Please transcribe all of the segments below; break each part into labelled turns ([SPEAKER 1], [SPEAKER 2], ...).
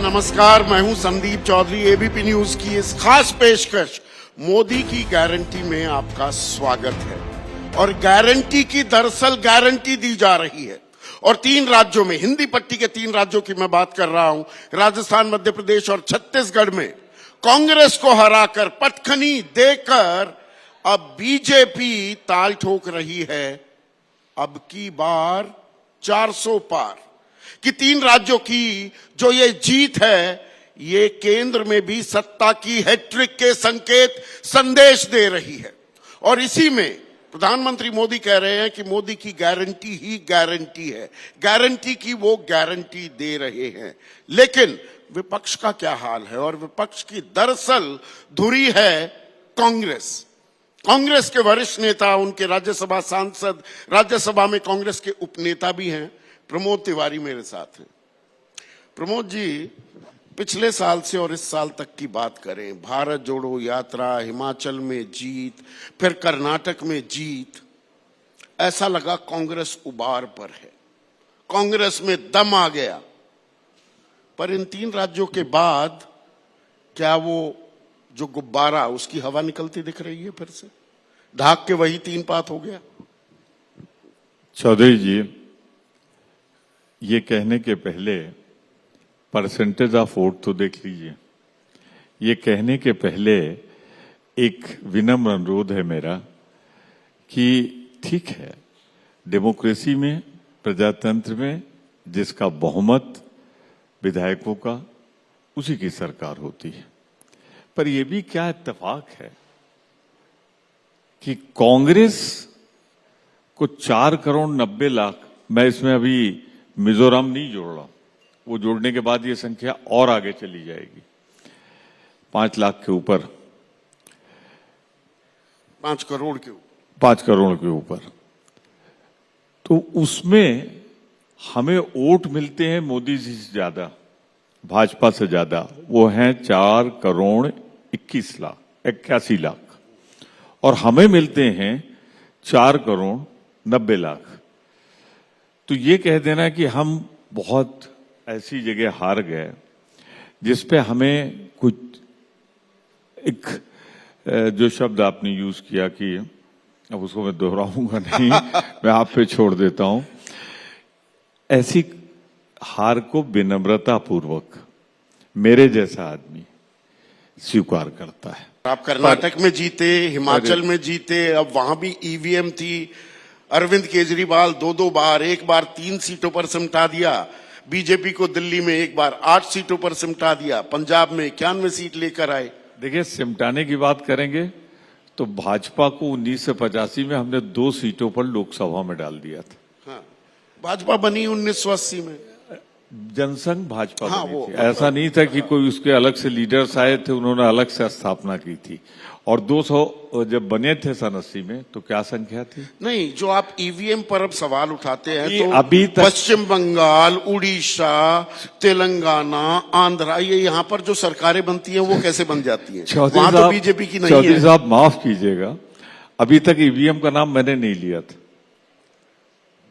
[SPEAKER 1] नमस्कार, मैं हूं संदीप चौधरी। एबीपी न्यूज की इस खास पेशकश मोदी की गारंटी में आपका स्वागत है। और गारंटी की दरअसल गारंटी दी जा रही है और 3 राज्यों में, हिंदी पट्टी के 3 राज्यों की मैं बात कर रहा हूं, राजस्थान, मध्य प्रदेश और छत्तीसगढ़ में कांग्रेस को हराकर, पटखनी देकर अब बीजेपी ताल ठोक रही है। अब की बार 400 पार कि 3 राज्यों की जो ये जीत है, ये केंद्र में भी सत्ता की हैट्रिक के संकेत, संदेश दे रही है। और इसी में प्रधानमंत्री मोदी कह रहे हैं कि मोदी की गारंटी ही गारंटी है, गारंटी की वो गारंटी दे रहे हैं। लेकिन विपक्ष का क्या हाल है? और विपक्ष की दरअसल धुरी है कांग्रेस। कांग्रेस के वरिष्ठ नेता, उनके राज्यसभा सांसद, राज्यसभा में कांग्रेस के उपनेता भी हैं, प्रमोद तिवारी मेरे साथ हैं। प्रमोद जी, पिछले साल से और इस साल तक की बात करें, भारत जोड़ो यात्रा, हिमाचल में जीत, फिर कर्नाटक में जीत, ऐसा लगा कांग्रेस उबार पर है, कांग्रेस में दम आ गया। पर इन 3 राज्यों के बाद क्या वो जो गुब्बारा, उसकी हवा निकलती दिख रही है? फिर से ढाक के वही 3 पात हो गया?
[SPEAKER 2] चौधरी जी, ये कहने के पहले परसेंटेज ऑफ वोट तो देख लीजिए। ये कहने के पहले एक विनम्र अनुरोध है मेरा कि ठीक है, डेमोक्रेसी में, प्रजातंत्र में जिसका बहुमत विधायकों का, उसी की सरकार होती है। पर यह भी क्या इत्तेफाक है कि कांग्रेस को 4 करोड़ 90 लाख, मैं इसमें अभी मिजोरम नहीं जोड़ रहा, वो जोड़ने के बाद ये संख्या और आगे चली जाएगी, 5 लाख के ऊपर,
[SPEAKER 1] 5 करोड़ के ऊपर,
[SPEAKER 2] 5 करोड़ के ऊपर। तो उसमें हमें वोट मिलते हैं मोदी जी से ज्यादा, भाजपा से ज्यादा। वो हैं 4 करोड़ 81 लाख और हमें मिलते हैं 4 करोड़ 90 लाख। तो ये कह देना कि हम बहुत ऐसी जगह हार गए जिस पे हमें कुछ, एक जो शब्द आपने यूज किया कि अब उसको मैं दोहराऊंगा नहीं, मैं आप पे छोड़ देता हूं, ऐसी हार को विनम्रता पूर्वक मेरे जैसा आदमी स्वीकार करता है।
[SPEAKER 1] आप कर्नाटक में जीते, हिमाचल में जीते, अब वहां भी ईवीएम थी। अरविंद केजरीवाल 2 बार, एक बार 3 सीटों पर सिमटा दिया बीजेपी को, दिल्ली में एक बार 8 सीटों पर सिमटा दिया, पंजाब में 91 सीट लेकर आए।
[SPEAKER 2] देखिए, सिमटाने की बात करेंगे तो भाजपा को 1985 में हमने 2 सीटों पर लोकसभा में डाल दिया था।
[SPEAKER 1] हाँ, भाजपा बनी 1980 में,
[SPEAKER 2] जनसंघ भाजपा
[SPEAKER 1] हाँ,
[SPEAKER 2] बनी थी। ऐसा नहीं था कि कोई उसके अलग से लीडर्स आए थे, उन्होंने अलग से स्थापना की थी। और 200 जब बने थे सन 80 में, तो क्या संख्या थी?
[SPEAKER 1] नहीं, जो आप ईवीएम पर अब सवाल उठाते हैं, तो
[SPEAKER 2] अभी तक
[SPEAKER 1] पश्चिम बंगाल, उड़ीसा, तेलंगाना, आंध्रा, ये यहाँ पर जो सरकारें बनती हैं वो कैसे बन जाती हैं? वहां तो बीजेपी की नहीं है।
[SPEAKER 2] चौधरी साहब माफ कीजिएगा, अभी तक ईवीएम का नाम मैंने नहीं लिया था।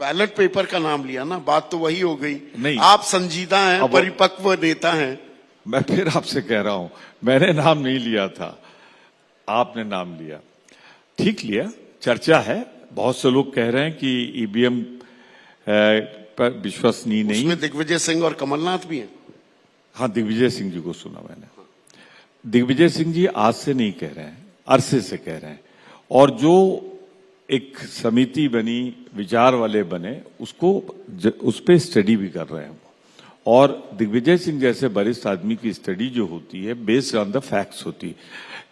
[SPEAKER 1] बैलेट पेपर का नाम लिया ना, बात तो वही हो गई।
[SPEAKER 2] नहीं,
[SPEAKER 1] आप संजीदा हैं, परिपक्व नेता हैं।
[SPEAKER 2] मैं फिर आपसे कह रहा हूं, मैंने नाम नहीं लिया था, आपने नाम लिया। ठीक लिया, चर्चा है, बहुत से लोग कह रहे हैं कि ईवीएम पर विश्वसनीय नहीं।
[SPEAKER 1] उसमें दिग्विजय सिंह और कमलनाथ भी हैं।
[SPEAKER 2] हाँ, दिग्विजय सिंह जी को सुना मैंने। दिग्विजय सिंह जी आज से नहीं कह रहे हैं, अरसे से कह रहे हैं। और जो एक समिति बनी, विचार वाले बने, उसको उस पर स्टडी भी कर रहे हैं। और दिग्विजय सिंह जैसे वरिष्ठ आदमी की स्टडी जो होती है बेस्ड ऑन द फैक्ट्स होती है।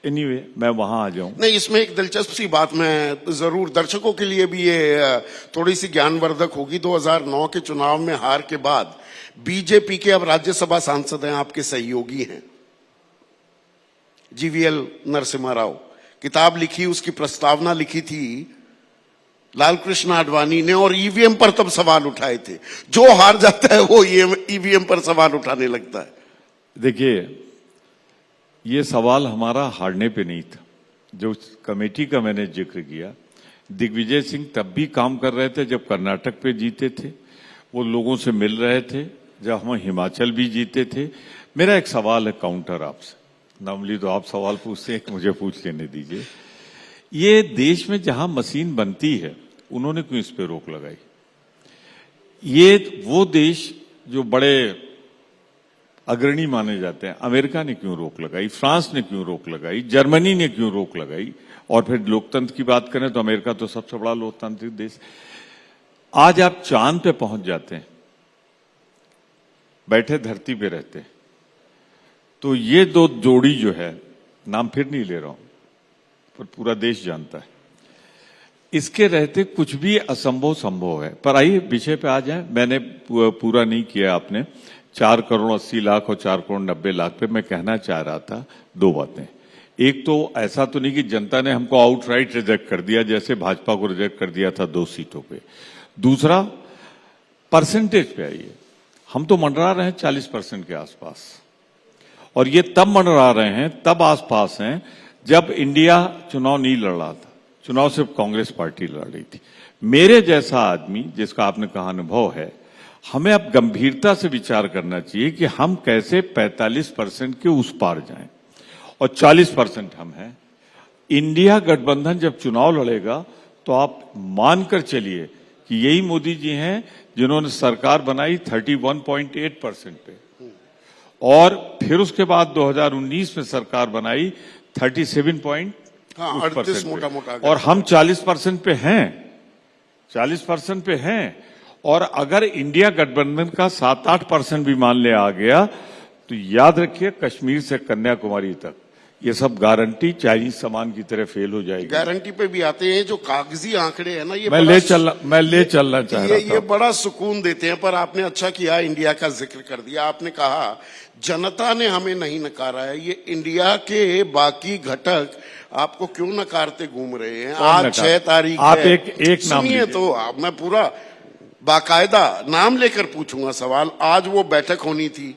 [SPEAKER 2] एनीवे, मैं वहां आ जाऊं।
[SPEAKER 1] नहीं, इसमें एक दिलचस्प सी बात मैं जरूर, दर्शकों के लिए भी ये थोड़ी सी ज्ञानवर्धक होगी। 2009 के चुनाव में हार के बाद बीजेपी के अब राज्यसभा सांसद हैं, आपके सहयोगी हैं, जीवीएल नरसिम्हा राव। किताब लिखी, उसकी प्रस्तावना लिखी थी लाल कृष्ण आडवाणी ने, और ईवीएम पर तब सवाल उठाए थे। जो हार जाता है वो ईवीएम पर सवाल उठाने लगता है।
[SPEAKER 2] देखिए, ये सवाल हमारा हारने पे नहीं था। जो कमेटी का मैंने जिक्र किया, दिग्विजय सिंह तब भी काम कर रहे थे जब कर्नाटक पे जीते थे, वो लोगों से मिल रहे थे जब हम हिमाचल भी जीते थे, मेरा एक सवाल है काउंटर आपसे। नॉर्मली तो आप सवाल पूछते हैं, मुझे पूछ लेने दीजिए। ये देश में जहां मशीन बनती है उन्होंने क्यों इस पे रोक लगाई? ये वो देश जो बड़े अग्रणी माने जाते हैं, अमेरिका ने क्यों रोक लगाई, फ्रांस ने क्यों रोक लगाई, जर्मनी ने क्यों रोक लगाई? और फिर लोकतंत्र की बात करें तो अमेरिका तो सबसे बड़ा लोकतांत्रिक देश। आज आप चांद पे पहुंच जाते हैं, बैठे धरती पे रहते हैं। तो ये दो जोड़ी जो है, नाम फिर नहीं ले रहा हूं, पर पूरा देश जानता है, इसके रहते कुछ भी असंभव संभव है। पर आइए विषय पे आ जाए। मैंने पूरा नहीं किया आपने। 4 करोड़ 80 लाख और 4 करोड़ 90 लाख पे मैं कहना चाह रहा था दो बातें। एक तो ऐसा तो नहीं कि जनता ने हमको आउटराइट रिजेक्ट कर दिया, जैसे भाजपा को रिजेक्ट कर दिया था 2 सीटों पे। दूसरा, परसेंटेज पे आइए, हम तो मंडरा रहे हैं 40% के आसपास, और ये तब मंडरा रहे हैं, तब आसपास हैं जब इंडिया चुनाव नहीं लड़ रहा था। चुनाव सिर्फ कांग्रेस पार्टी लड़ रही थी। मेरे जैसा आदमी, जिसका आपने कहा अनुभव है, हमें अब गंभीरता से विचार करना चाहिए कि हम कैसे 45% के उस पार जाएं, और 40% हम हैं। इंडिया गठबंधन जब चुनाव लड़ेगा तो आप मानकर चलिए कि यही मोदी जी हैं जिन्होंने सरकार बनाई 31.8% पे, और फिर उसके बाद 2019 में सरकार बनाई 37.8%
[SPEAKER 1] मोटा
[SPEAKER 2] और हम 40% पे हैं, 40% पे हैं। और अगर इंडिया गठबंधन का 7-8% भी मान ले आ गया तो याद रखिए, कश्मीर से कन्याकुमारी तक ये सब गारंटी चाइनीज सामान की तरह फेल हो जाएगी।
[SPEAKER 1] गारंटी पे भी आते हैं जो कागजी आंकड़े हैं ना, ये
[SPEAKER 2] मैं ले चलना चाह रहा था।
[SPEAKER 1] ये बड़ा सुकून देते हैं। पर आपने अच्छा किया इंडिया का जिक्र कर दिया। आपने कहा जनता ने हमें नहीं नकारा है, ये इंडिया के बाकी घटक आपको क्यों नकारते घूम रहे हैं? आज 6 तारीख
[SPEAKER 2] आप
[SPEAKER 1] है।
[SPEAKER 2] एक नाम
[SPEAKER 1] सुनिए तो मैं पूरा बाकायदा नाम लेकर पूछूंगा सवाल। आज वो बैठक होनी थी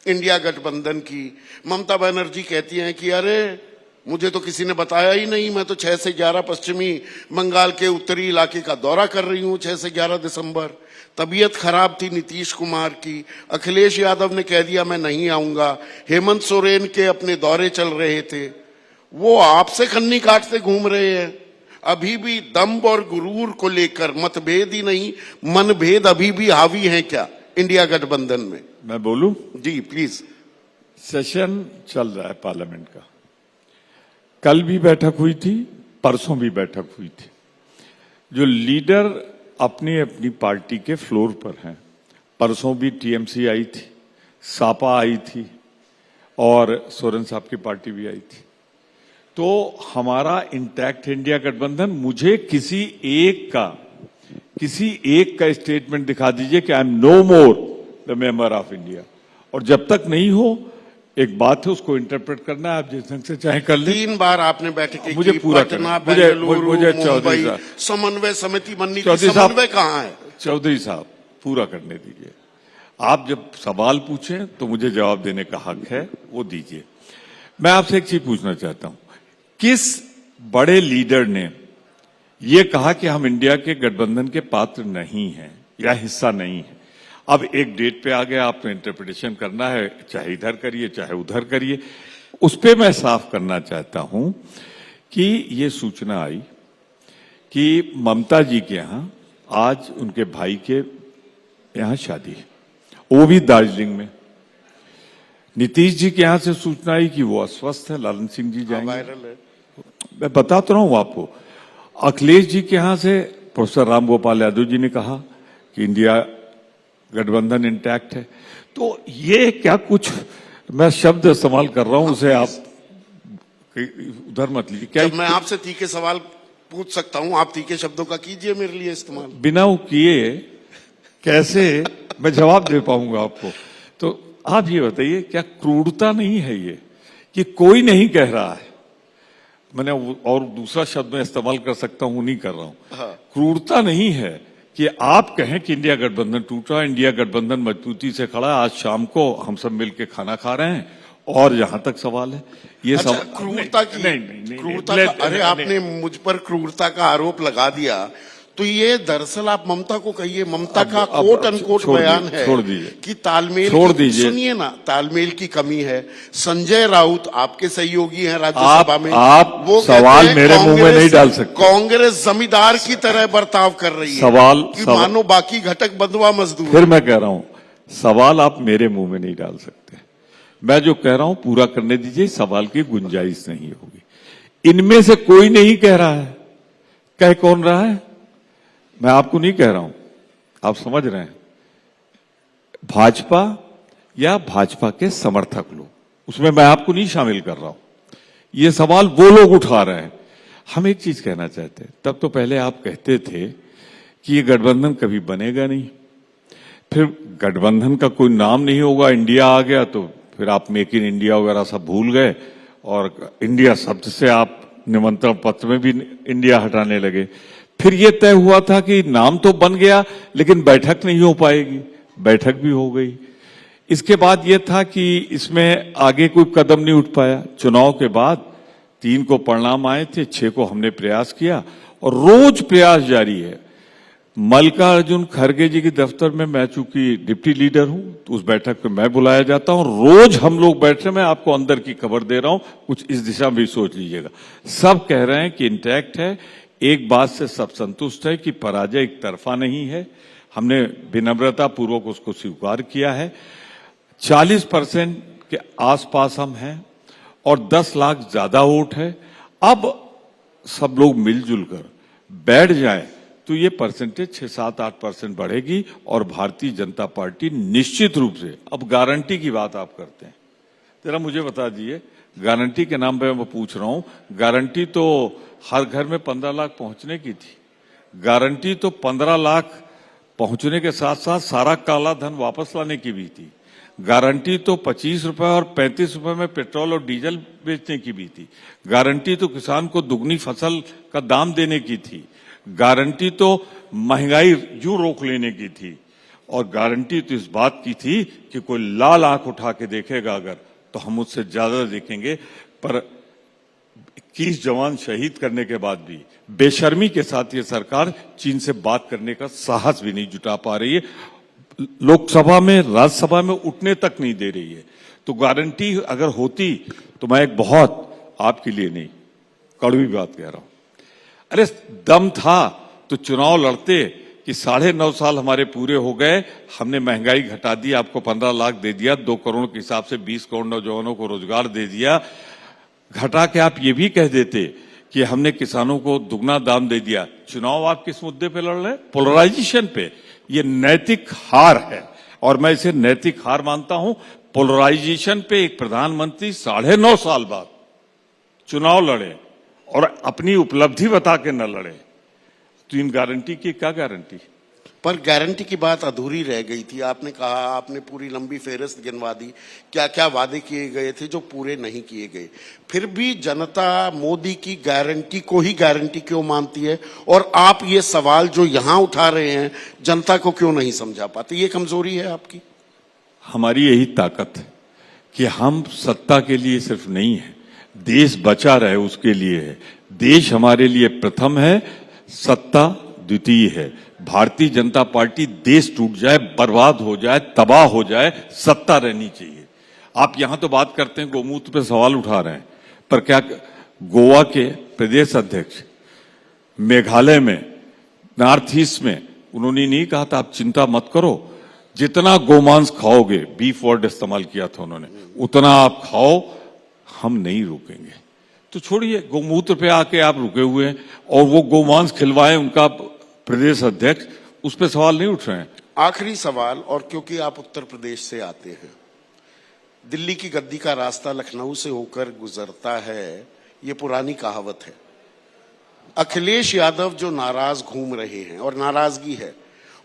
[SPEAKER 1] इंडिया गठबंधन की। ममता बनर्जी कहती हैं कि अरे मुझे तो किसी ने बताया ही नहीं, मैं तो 6 से 11 पश्चिमी बंगाल के उत्तरी इलाके का दौरा कर रही हूं 6 से 11 दिसंबर। तबीयत खराब थी नीतीश कुमार की। अखिलेश यादव ने कह दिया मैं नहीं आऊंगा। हेमंत सोरेन के अपने दौरे चल रहे थे, वो आपसे खन्नी काटते घूम रहे हैं। अभी भी दम्भ और गुरूर को लेकर मतभेद ही नहीं, मनभेद अभी भी हावी हैं क्या इंडिया गठबंधन में?
[SPEAKER 2] मैं बोलूं?
[SPEAKER 1] जी प्लीज।
[SPEAKER 2] सेशन चल रहा है पार्लियामेंट का। कल भी बैठक हुई थी, परसों भी बैठक हुई थी। जो लीडर अपनी अपनी पार्टी के फ्लोर पर हैं, परसों भी टीएमसी आई थी, सापा आई थी, और सोरेन साहब की पार्टी भी आई थी। तो हमारा इंटैक्ट इंडिया गठबंधन। मुझे किसी एक का स्टेटमेंट दिखा दीजिए कि I am no more the member of India, और जब तक नहीं हो, एक बात है उसको इंटरप्रेट करना है, आप जिस ढंग से चाहे कर ले।
[SPEAKER 1] 3 बार आपने बैठकें
[SPEAKER 2] मुझे
[SPEAKER 1] की,
[SPEAKER 2] पूरा
[SPEAKER 1] पटना,
[SPEAKER 2] मुझे
[SPEAKER 1] बेंगलुरु,
[SPEAKER 2] चौधरी
[SPEAKER 1] मुंबई,
[SPEAKER 2] साहब,
[SPEAKER 1] समन्वय समिति बननी थी,
[SPEAKER 2] चौधरी साहब,
[SPEAKER 1] समन्वय कहाँ है?
[SPEAKER 2] चौधरी साहब पूरा करने दीजिए। आप जब सवाल पूछें तो मुझे जवाब देने का हक है, वो दीजिए। मैं आपसे एक चीज पूछना चाहता हूं, किस बड़े लीडर ने ये कहा कि हम इंडिया के गठबंधन के पात्र नहीं हैं या हिस्सा नहीं है? अब एक डेट पे आ गया, आपने इंटरप्रिटेशन करना है, चाहे इधर करिए चाहे उधर करिए। उस पे मैं साफ करना चाहता हूं कि ये सूचना आई कि ममता जी के यहां आज उनके भाई के यहां शादी है, वो भी दार्जिलिंग में। नीतीश जी के यहां से सूचना आई कि वो अस्वस्थ है, लालन सिंह जी जाएंगे।
[SPEAKER 1] वायरल है।
[SPEAKER 2] मैं बता तो रहा हूं आपको। अखिलेश जी के यहां से प्रोफेसर राम गोपाल यादव जी ने कहा कि इंडिया गठबंधन इंटैक्ट है। तो ये क्या कुछ मैं शब्द इस्तेमाल कर रहा हूं, उसे आप उधर मत लीजिए। क्या
[SPEAKER 1] मैं आपसे तीखे सवाल पूछ सकता हूं? आप तीखे शब्दों का कीजिए मेरे लिए इस्तेमाल।
[SPEAKER 2] बिना किए कैसे मैं जवाब दे पाऊंगा आपको? तो आप ये बताइए, क्या क्रूरता नहीं है ये कि कोई नहीं कह रहा है? मैंने और दूसरा शब्द मैं इस्तेमाल कर सकता हूं, नहीं कर रहा हूं।
[SPEAKER 1] हाँ।
[SPEAKER 2] क्रूरता नहीं है कि आप कहें कि इंडिया गठबंधन टूटा, इंडिया गठबंधन मजबूती से खड़ा है। आज शाम को हम सब मिलकर खाना खा रहे हैं, और यहां तक सवाल है ये
[SPEAKER 1] अच्छा,
[SPEAKER 2] सब
[SPEAKER 1] क्रूरता की
[SPEAKER 2] नहीं,
[SPEAKER 1] क्रूरता का, अरे आपने मुझ पर क्रूरता का आरोप लगा दिया तो ये दरअसल आप ममता को कहिए, ममता का
[SPEAKER 2] अब
[SPEAKER 1] कोट अनकोट
[SPEAKER 2] छोड़
[SPEAKER 1] बयान
[SPEAKER 2] दीजिए,
[SPEAKER 1] है
[SPEAKER 2] छोड़ दीजिए,
[SPEAKER 1] कि तालमेल
[SPEAKER 2] छोड़
[SPEAKER 1] की,
[SPEAKER 2] दीजिए।
[SPEAKER 1] सुनिए ना, तालमेल की कमी है। संजय राउत आपके सहयोगी हैं राज्यसभा में,
[SPEAKER 2] आप
[SPEAKER 1] वो
[SPEAKER 2] सवाल
[SPEAKER 1] कहते हैं
[SPEAKER 2] मेरे मुंह में नहीं डाल सकते।
[SPEAKER 1] कांग्रेस जमींदार की तरह बर्ताव कर रही है, कि मानो बाकी घटक बंधुआ मजदूर।
[SPEAKER 2] फिर मैं कह रहा हूं, सवाल आप मेरे मुंह में नहीं डाल सकते। मैं जो कह रहा हूं पूरा करने दीजिए, सवाल की गुंजाइश नहीं होगी। इनमें से कोई नहीं कह रहा है, कह कौन रहा है? मैं आपको नहीं कह रहा हूं, आप समझ रहे हैं। भाजपा या भाजपा के समर्थक लोग, उसमें मैं आपको नहीं शामिल कर रहा हूं। ये सवाल वो लोग उठा रहे हैं। हम एक चीज कहना चाहते हैं, तब तो पहले आप कहते थे कि ये गठबंधन कभी बनेगा नहीं, फिर गठबंधन का कोई नाम नहीं होगा, इंडिया आ गया, तो फिर आप मेक इन इंडिया वगैरह सब भूल गए और इंडिया शब्द से आप निमंत्रण पत्र में भी इंडिया हटाने लगे। फिर यह तय हुआ था कि नाम तो बन गया लेकिन बैठक नहीं हो पाएगी, बैठक भी हो गई। इसके बाद यह था कि इसमें आगे कोई कदम नहीं उठ पाया। चुनाव के बाद 3 को परिणाम आए थे, 6 को हमने प्रयास किया और रोज प्रयास जारी है। मल्लिकार्जुन खड़गे जी के दफ्तर में मैं चूंकि डिप्टी लीडर हूं, तो उस बैठक पे मैं बुलाया जाता हूं। रोज हम लोग बैठ रहे हैं, मैं आपको अंदर की खबर दे रहा हूं, कुछ इस दिशा में भी सोच लीजिएगा। सब कह रहे हैं कि इंटैक्ट है। एक बात से सब संतुष्ट है कि पराजय एक तरफा नहीं है, हमने विनम्रता पूर्वक उसको स्वीकार किया है। 40% के आसपास हम हैं और 10 लाख ज्यादा वोट है। अब सब लोग मिलजुल कर बैठ जाए तो ये परसेंटेज 6-7-8% बढ़ेगी और भारतीय जनता पार्टी निश्चित रूप से, अब गारंटी की बात आप करते हैं, जरा मुझे बता दीजिए, गारंटी के नाम पे मैं पूछ रहा हूं, गारंटी तो हर घर में 15 लाख पहुंचने की थी। गारंटी तो 15 लाख पहुंचने के साथ साथ सारा काला धन वापस लाने की भी थी। गारंटी तो 25 रुपए और 35 रुपए में पेट्रोल और डीजल बेचने की भी थी। गारंटी तो किसान को दुगनी फसल का दाम देने की थी। गारंटी तो महंगाई यूं रोक लेने की थी। और गारंटी तो इस बात की थी कि कोई लाल आंख उठा के देखेगा अगर, तो हम उससे ज्यादा देखेंगे। पर 21 जवान शहीद करने के बाद भी बेशर्मी के साथ ये सरकार चीन से बात करने का साहस भी नहीं जुटा पा रही है, लोकसभा में राज्यसभा में उठने तक नहीं दे रही है। तो गारंटी अगर होती तो मैं एक बहुत आपके लिए नहीं कड़वी बात कह रहा हूं, अरे दम था तो चुनाव लड़ते कि 9.5 साल हमारे पूरे हो गए, हमने महंगाई घटा दी, आपको 15 लाख दे दिया, 2 करोड़ के हिसाब से 20 करोड़ नौजवानों को रोजगार दे दिया। घटा के आप ये भी कह देते कि हमने किसानों को दुगना दाम दे दिया। चुनाव आप किस मुद्दे पे लड़ रहे हैं? पोलराइजेशन पे। ये नैतिक हार है और मैं इसे नैतिक हार मानता हूं। पोलराइजेशन पे एक प्रधानमंत्री 9.5 साल बाद चुनाव लड़े और अपनी उपलब्धि बता के न लड़े, तो इन गारंटी की क्या गारंटी?
[SPEAKER 1] पर गारंटी की बात अधूरी रह गई थी। आपने कहा, आपने पूरी लंबी फेहरिस्त गिनवा दी, क्या क्या वादे किए गए थे जो पूरे नहीं किए गए। फिर भी जनता मोदी की गारंटी को ही गारंटी क्यों मानती है? और आप ये सवाल जो यहां उठा रहे हैं, जनता को क्यों नहीं समझा पाते? ये कमजोरी है आपकी।
[SPEAKER 2] हमारी यही ताकत है कि हम सत्ता के लिए सिर्फ नहीं है, देश बचा रहे उसके लिए है। देश हमारे लिए प्रथम है, सत्ता द्वितीय है। भारतीय जनता पार्टी देश टूट जाए, बर्बाद हो जाए, तबाह हो जाए, सत्ता रहनी चाहिए। आप यहां तो बात करते हैं, गोमूत्र पे सवाल उठा रहे हैं, पर क्या गोवा के प्रदेश अध्यक्ष मेघालय में, नॉर्थ ईस्ट में, उन्होंने नहीं कहा था आप चिंता मत करो, जितना गोमांस खाओगे, बीफ वर्ड इस्तेमाल किया था उन्होंने, उतना आप खाओ, हम नहीं रुकेंगे। तो छोड़िए, गोमूत्र पे आके आप रुके हुए हैं और वो गोमांस खिलवाए उनका प्रदेश अध्यक्ष, उस पर सवाल नहीं उठ रहे हैं।
[SPEAKER 1] आखिरी सवाल, और क्योंकि आप उत्तर प्रदेश से आते हैं, दिल्ली की गद्दी का रास्ता लखनऊ से होकर गुजरता है, ये पुरानी कहावत है। अखिलेश यादव जो नाराज घूम रहे हैं और नाराजगी है,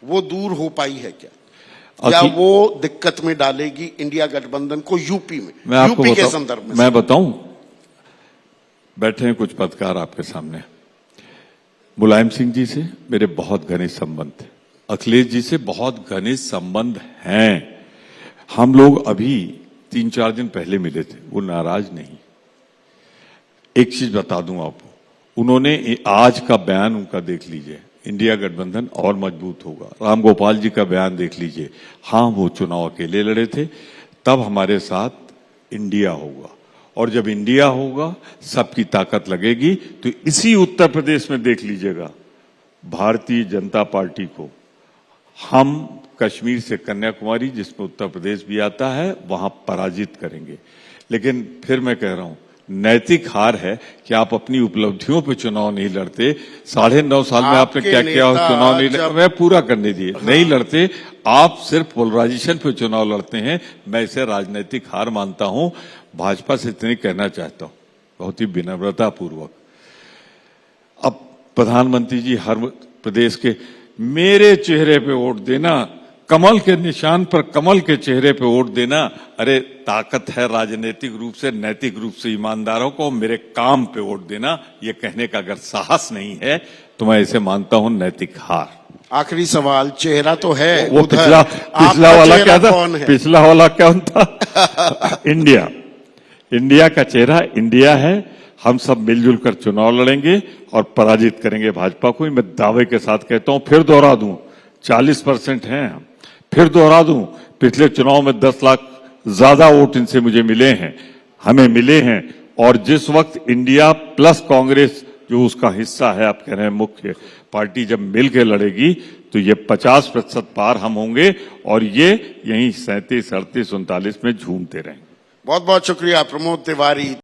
[SPEAKER 1] वो दूर हो पाई है क्या? या वो दिक्कत में डालेगी इंडिया गठबंधन को यूपी में?
[SPEAKER 2] मैं आपको
[SPEAKER 1] यूपी के संदर्भ में
[SPEAKER 2] मैं बताऊं, बैठे हैं कुछ पत्रकार आपके सामने। मुलायम सिंह जी से मेरे बहुत घनिष्ठ संबंध थे, अखिलेश जी से बहुत घनिष्ठ संबंध हैं। हम लोग अभी 3-4 दिन पहले मिले थे, वो नाराज नहीं। एक चीज बता दूं आपको, उन्होंने आज का बयान उनका देख लीजिए, इंडिया गठबंधन और मजबूत होगा। रामगोपाल जी का बयान देख लीजिए, हाँ वो चुनाव अकेले लड़े थे, तब हमारे साथ इंडिया होगा, और जब इंडिया होगा सबकी ताकत लगेगी। तो इसी उत्तर प्रदेश में देख लीजिएगा, भारतीय जनता पार्टी को हम कश्मीर से कन्याकुमारी, जिसमें उत्तर प्रदेश भी आता है, वहां पराजित करेंगे। लेकिन फिर मैं कह रहा हूं, नैतिक हार है कि आप अपनी उपलब्धियों पे चुनाव नहीं लड़ते। 9.5 साल में आपने क्या किया, चुनाव नहीं लड़ते, मैं पूरा करने दिए, नहीं लड़ते, आप सिर्फ पोलराइजेशन पे चुनाव लड़ते हैं। मैं इसे राजनीतिक हार मानता हूं। भाजपा से इतनी कहना चाहता हूं, बहुत ही विनम्रता पूर्वक, अब प्रधानमंत्री जी हर प्रदेश के मेरे चेहरे पे वोट देना, कमल के निशान पर कमल के चेहरे पे वोट देना, अरे ताकत है राजनीतिक रूप से, नैतिक रूप से ईमानदारों को मेरे काम पे वोट देना, ये कहने का अगर साहस नहीं है तो मैं इसे मानता हूं नैतिक हार।
[SPEAKER 1] आखिरी सवाल, चेहरा तो है
[SPEAKER 2] वो
[SPEAKER 1] उधर,
[SPEAKER 2] पिछला वाला क्या था?
[SPEAKER 1] कौन है?
[SPEAKER 2] पिछला वाला कौन था? इंडिया का चेहरा इंडिया है। हम सब मिलजुल कर चुनाव लड़ेंगे और पराजित करेंगे भाजपा को। मैं दावे के साथ कहता हूं, फिर दोहरा दूं, 40% हैं। फिर दोहरा दूं, पिछले चुनाव में 10 लाख ज्यादा वोट इनसे मुझे मिले हैं, हमें मिले हैं। और जिस वक्त इंडिया प्लस कांग्रेस जो उसका हिस्सा है, आप कह रहे हैं मुख्य पार्टी, जब मिल के लड़ेगी तो ये 50% पार हम होंगे, और ये यहीं 37, 38, 39 में झूमते रहेंगे।
[SPEAKER 1] बहुत बहुत शुक्रिया प्रमोद तिवारी।